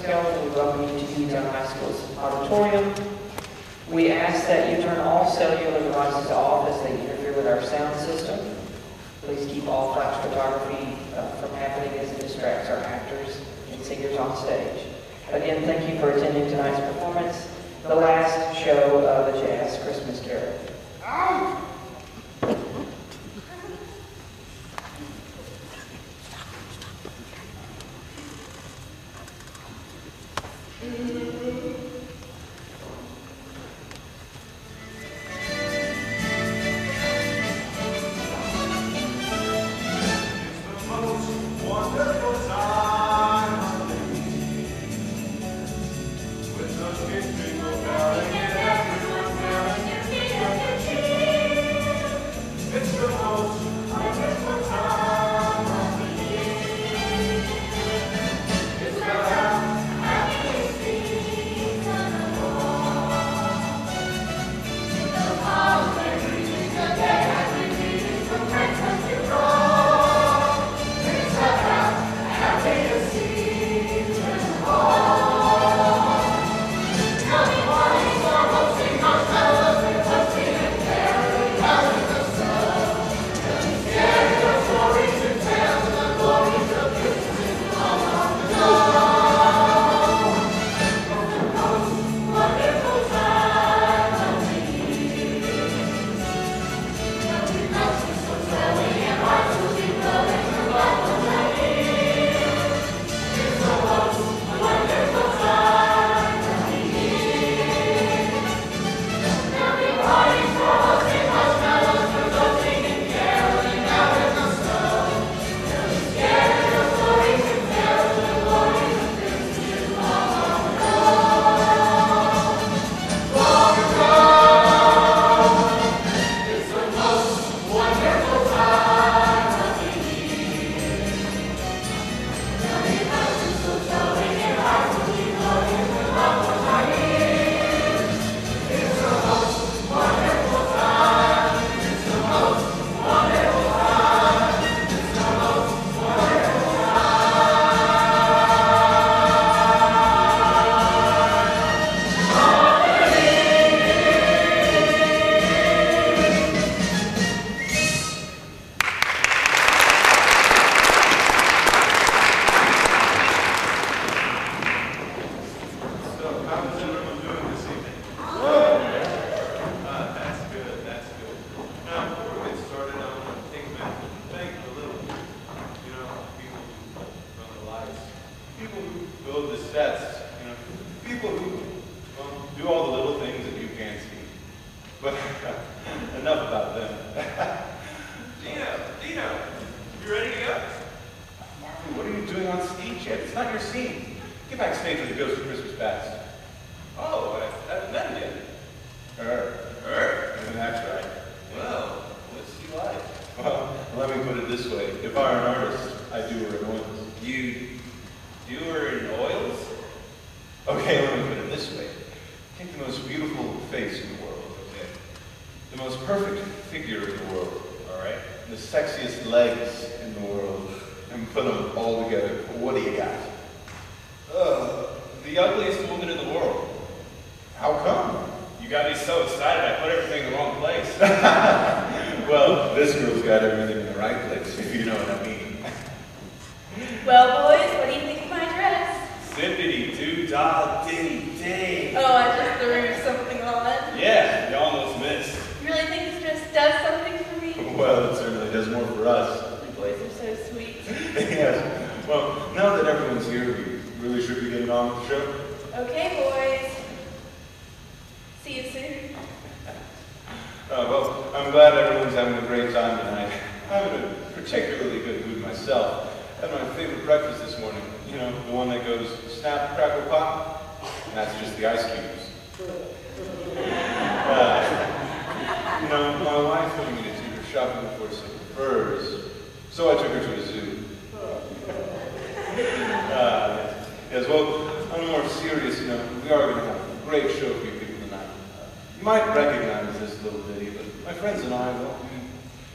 We welcome you to Hueytown High School's auditorium. We ask that you turn all cellular devices off as they interfere with our sound system. Please keep all flash photography from happening as it distracts our actors and singers on stage. Again, thank you for attending tonight's performance, the last show of the Jazz Christmas Carol.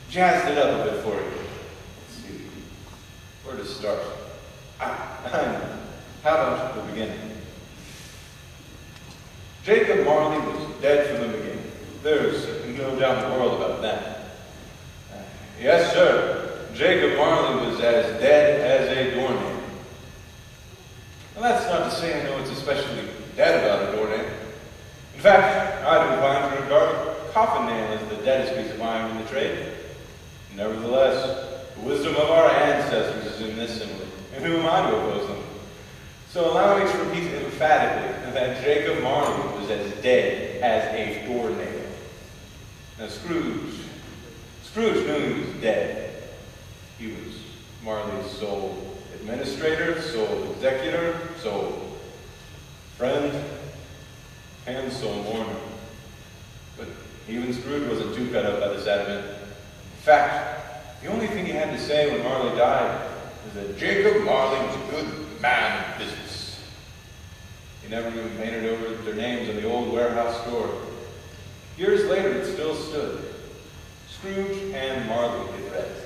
Jazzed it up a bit for you. Let's see. Where to start? I know. How about the beginning? Jacob Marley was dead from the beginning. There's no doubt in the world about that. Yes, sir. Jacob Marley was as dead as a doornail. Well, that's not to say I know it's especially dead about a doornail. In fact, I'd inclined to regard a coffin nail as the deadest piece of iron in the trade. Nevertheless, the wisdom of our ancestors is in this simile, and who am I to oppose them? So allow me to repeat emphatically that Jacob Marley was as dead as a doornail. Now Scrooge knew he was dead. He was Marley's sole administrator, sole executor, sole friend, and sole mourner. But even Scrooge wasn't too cut up by this adamant. In fact, the only thing he had to say when Marley died was that Jacob Marley was a good man of business. He never even painted over their names on the old warehouse door. Years later, it still stood. Scrooge and Marley did rest.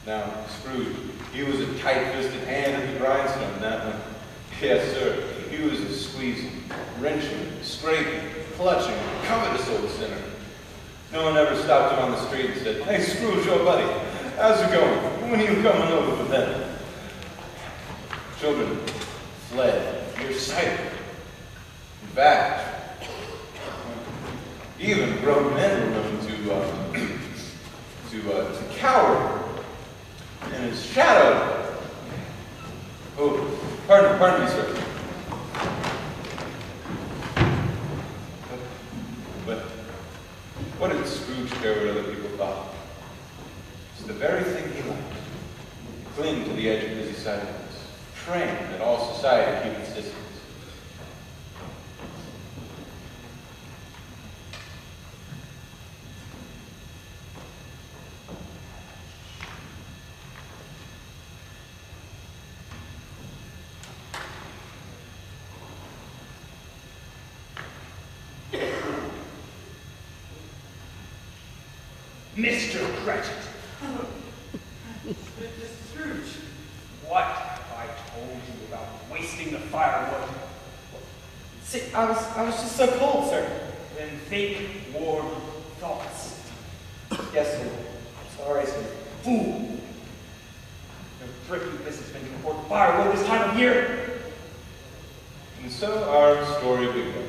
Now, Scrooge, he was a tight-fisted hand at the grindstone, that one. Yes, sir, he was a squeezing, wrenching, scraping, clutching, covetous old sinner. No one ever stopped him on the street and said, "Hey, Scrooge, your buddy, how's it going? When are you coming over for dinner?" Children fled, near sight. In fact, even grown men were known to cower in his shadow. Oh, pardon me, sir. But what did Scrooge care what other people thought? It's the very thing he liked. Cling to the edge of busy sidewalks, praying that all society keep its distance. Mr. Cratchit! Mr. Scrooge, what have I told you about wasting the firewood? See, I was just so cold, sir. Then think warm thoughts. Yes, sir. Sorry, sir. Fool! No thrifty businessmen can afford firewood this time of year. And so our story began.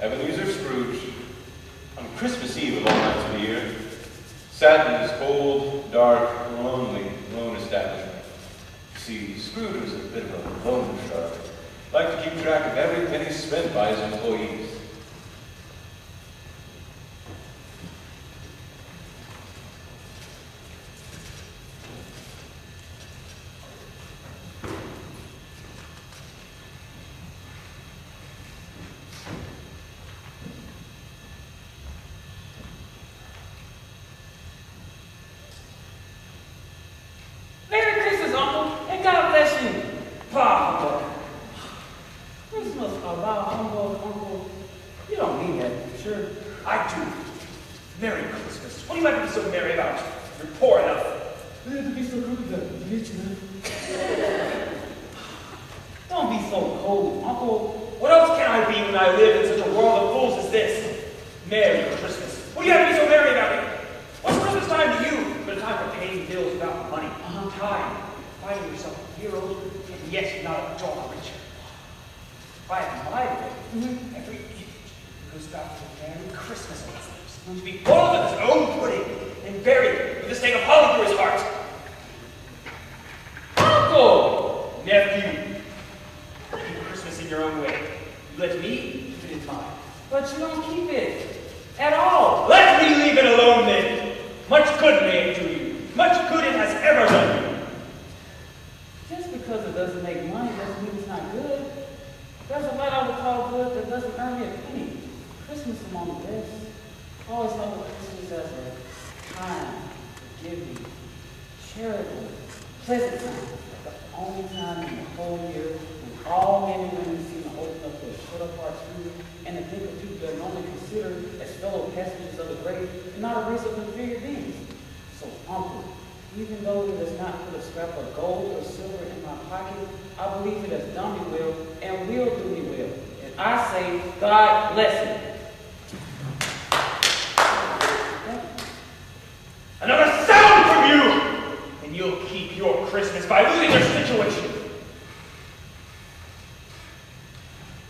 Ebenezer Scrooge, on Christmas Eve of all nights of the year, sat in his cold, dark, lonely, lone establishment. See, Scrooge was a bit of a loan shark. Liked to keep track of every penny spent by his employees. Even though he does not put a scrap of gold or silver in my pocket, I believe it has done me well and will do me well. And I say, God bless it. Another sound from you! And you'll keep your Christmas by losing your situation.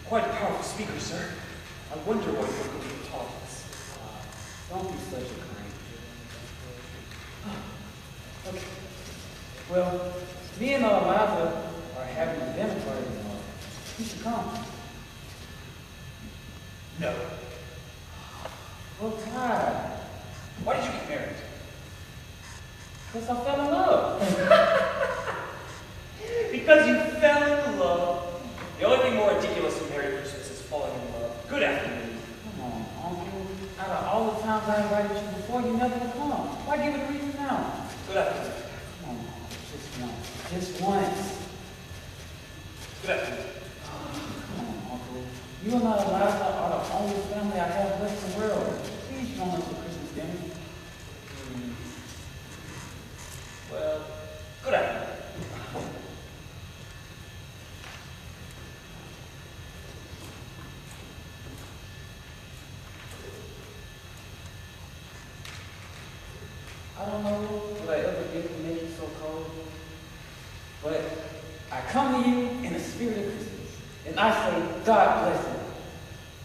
Quite a powerful speaker, sir. I wonder what you're going to taught us. Don't be such a crank. Okay. Well, me and Eliza are having a dinner party tomorrow. You should come. No. Well, why? Why did you get married? Because I fell in love. Because you fell in love. The only thing more ridiculous than Merry Christmas is falling in love. Good afternoon. Come on, Uncle. Out of all the times I invited you before, you never would come. Why give it a reason now? Good afternoon. Come on, Uncle. Just once. Just once. Good afternoon. Come on, Uncle. You and Eliza are the only family I have left in the world. Please join us for Christmas dinner. Well, good afternoon. I don't know what I ever did to make you so cold, but I come to you in the spirit of Christmas, and I say, God bless you.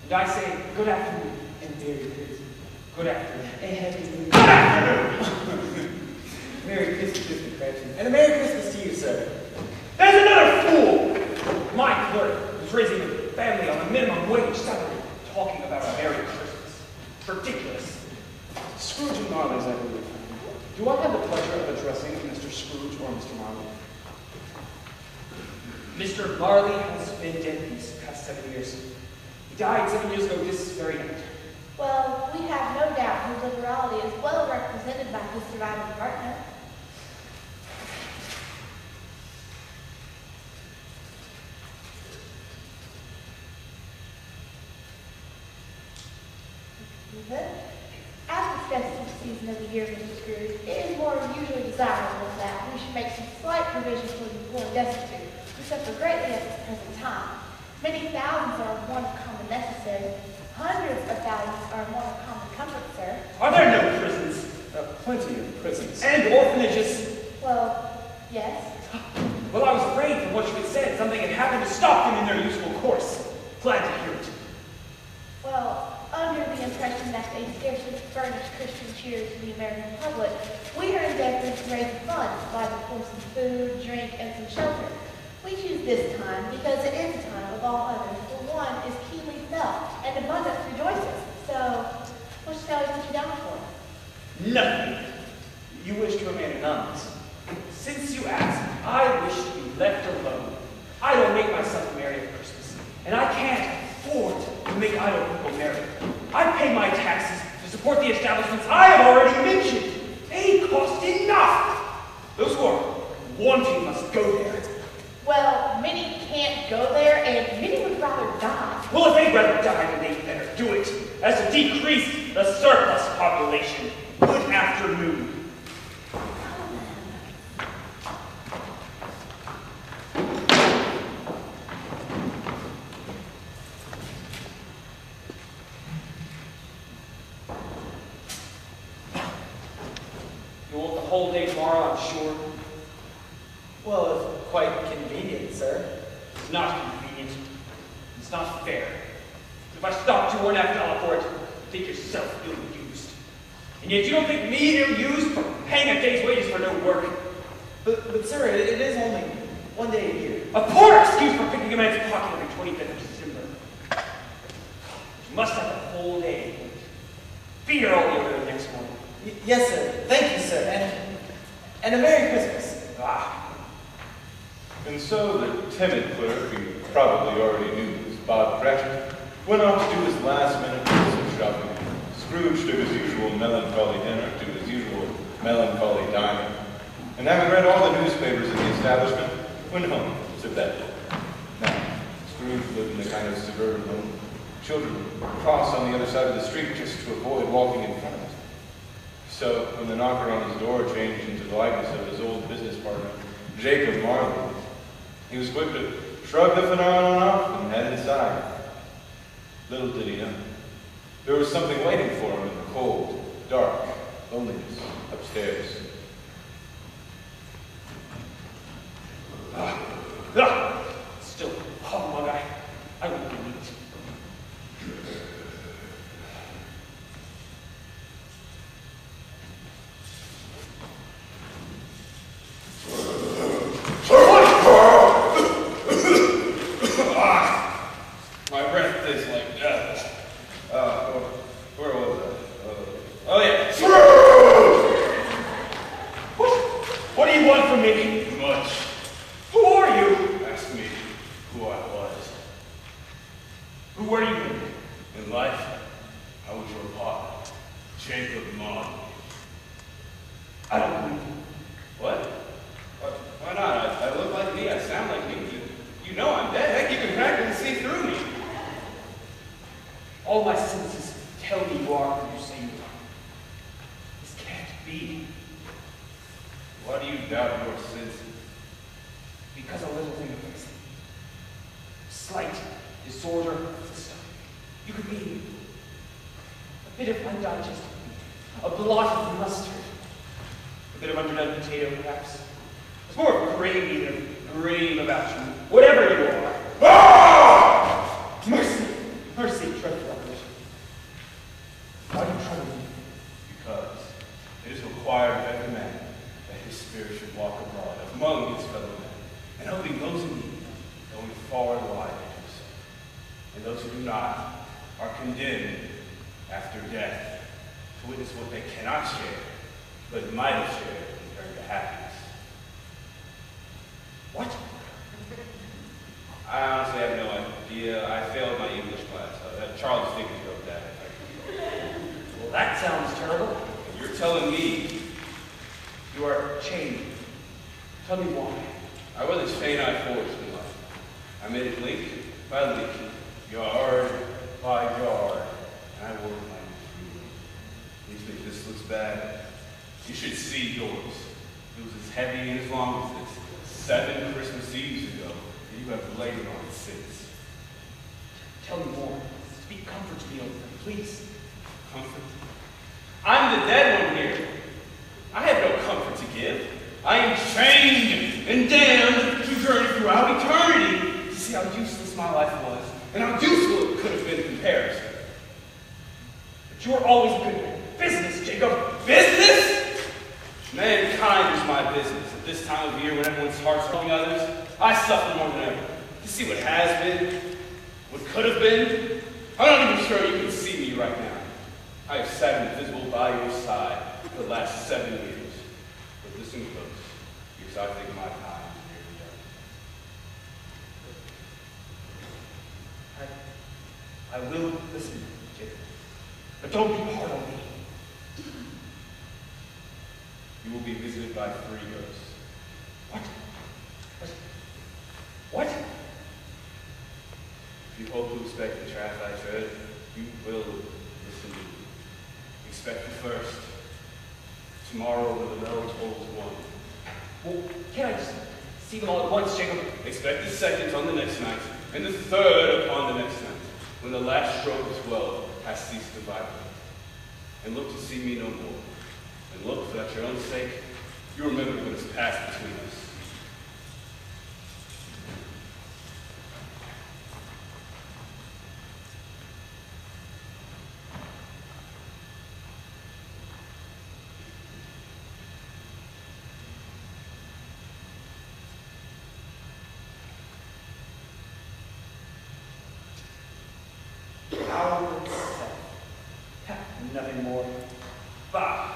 And I say, good afternoon. And Merry Christmas. Good afternoon. And Happy New Year. Good afternoon! Merry Christmas, Mr. Cratchit. And a Merry Christmas to you, sir. There's another fool! My clerk who's raising a family on a minimum wage salary, talking about a Merry Christmas. Ridiculous. Scrooge and Marley's, I believe. Do I have the pleasure of addressing Mr. Scrooge or Mr. Marley? Mr. Marley has been dead these past 7 years. He died 7 years ago this very night. Well, we have no doubt his liberality is well represented by his surviving partner. As the festive season of the year, Mr. Scrooge, it is more usually desirable that we should make some slight provision for the poor and destitute, who suffer greatly at this present time. Many thousands are in want of common necessary. Hundreds of thousands are in want of common comfort, sir. Are there no prisons? Plenty of prisons. And orphanages? Well, yes. Well, I was afraid from what you had said something had happened to stop them in their useful course. Glad to hear it. Well, under the impression that they scarcely furnish Christian cheer to the American public, we are endeavoring to raise funds by the poor some food, drink, and some shelter. We choose this time because it is a time of all others where one is keenly felt and abundance rejoices. So, what shall we put you down for? Nothing. You wish to remain anonymous. Since you ask, I wish to be left alone. I don't make myself merry at Christmas, and I can't afford to make idle people merry. I pay my taxes to support the establishments I have already mentioned. They cost enough. Those who are wanting must go there. Well, many can't go there, and many would rather die. Well, if they'd rather die, then they'd better do it, as to decrease the surplus population. Good afternoon. You want the whole day tomorrow, I'm sure. Well, it's quite convenient, sir. It's not convenient. It's not fair. If I stopped you one half dollar for it, you think yourself ill-used. And yet you don't think me ill-used for paying a day's wages for no work. But sir, it is only one day a year. A poor excuse for picking a man's pocket every 25th of December. You must have the whole day. Be here all the other next morning. Yes, sir. Thank you, sir. And a Merry Christmas. Ah. And so the timid clerk, who you probably already knew was Bob Cratchit, went off to do his last-minute Christmas shopping. Scrooge took his usual melancholy dinner to his usual melancholy dining, and having read all the newspapers in the establishment, went home to bed. Now, Scrooge lived in a kind of suburban home. Children would cross on the other side of the street just to avoid walking in front of it. So, when the knocker on his door changed into the likeness of his old business partner, Jacob Marley, He was quick to shrug the phenomenon off and head inside. Little did he know, there was something waiting for him in the cold, dark loneliness upstairs. Still, humbug, I wouldn't believe it. My breath tastes like death. Where was I? Oh yeah. What do you want from me? Much. Who are you? Ask me who I was. Who were you? In life, I was your partner, Jacob Marley. I don't believe you. What? Why not? I look like me. I sound like me. You know I'm dead. Heck, you can practically see through me. All my senses tell me you are who you say you are. This can't be. Why do you doubt your senses? Because a little thing affects me. Slight disorder of the stomach. You could mean a bit of undigested meat, a blot of mustard, a bit of underdone potato, perhaps. It's more of gravy than a grave about you, whatever you are. Ah! Mercy! Mercy, dreadful apparition. Why do you trouble me? Because it is required of every man that his spirit should walk abroad among his fellow men, and helping those in need, going far and wide to do so. And those who do not are condemned after death to witness what they cannot share, but might have shared compared to happiness. What? I honestly have no idea. I failed my English class. Charles Dickens wrote that. Well, that sounds terrible. You're telling me You are chained. Tell me why. I was as faint I forged in life. I made it link by link, yard by yard, and I worked my way. You think this looks bad? You should see yours. It was as heavy and as long as this 7 Christmas Eves ago, and you have laid on it since. Tell me more. Speak comfort to me, old friend, please. Comfort? I'm the dead one here. I have no comfort to give. I am chained and damned to journey throughout eternity to see how useless my life was and how useful it could have been in comparison. But you are always a good man. Business, Jacob. Business? Mankind is my business. At this time of year when everyone's heart's helping others, I suffer more than ever. To see what has been, what could have been, I'm not even sure you can see me right now. I have sat invisible by your side for the last 7 years. But listen close, because I think my time is nearly done. I will listen, Jacob. But don't be hard on me. You will be visited by 3 ghosts. What? What? If you hope to expect the track I tread, you will listen to me. Expect the first. Tomorrow when the bell tolls 1. Well, can't I just see them all at once, Jacob? Expect the second on the next night, and the third upon the next night, when the last stroke of 12 has ceased to vibrate. And look to see me no more. And look, for that your own sake, you remember what has passed between us. Nothing more. Bah!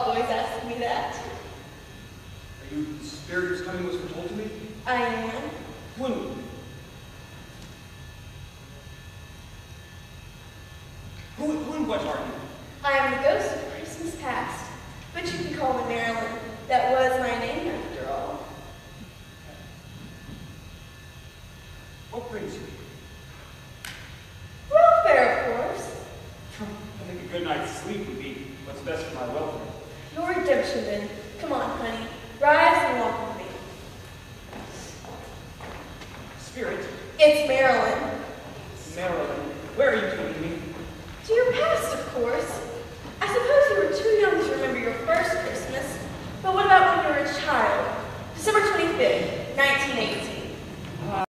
always ask me that. Are you the spirit whose coming was foretold to me? I am. When? What are you? I am the ghost of Christmas past, but you can call me Marilyn. That was my name after all. What brings you? Welfare, of course. I think a good night's sleep would be what's best for my welfare. Your redemption, then. Come on, honey. Rise and walk with me. Spirit? It's Marilyn. Marilyn, where are you taking me? To your past, of course. I suppose you were too young to remember your first Christmas, but what about when you were a child? December 25th.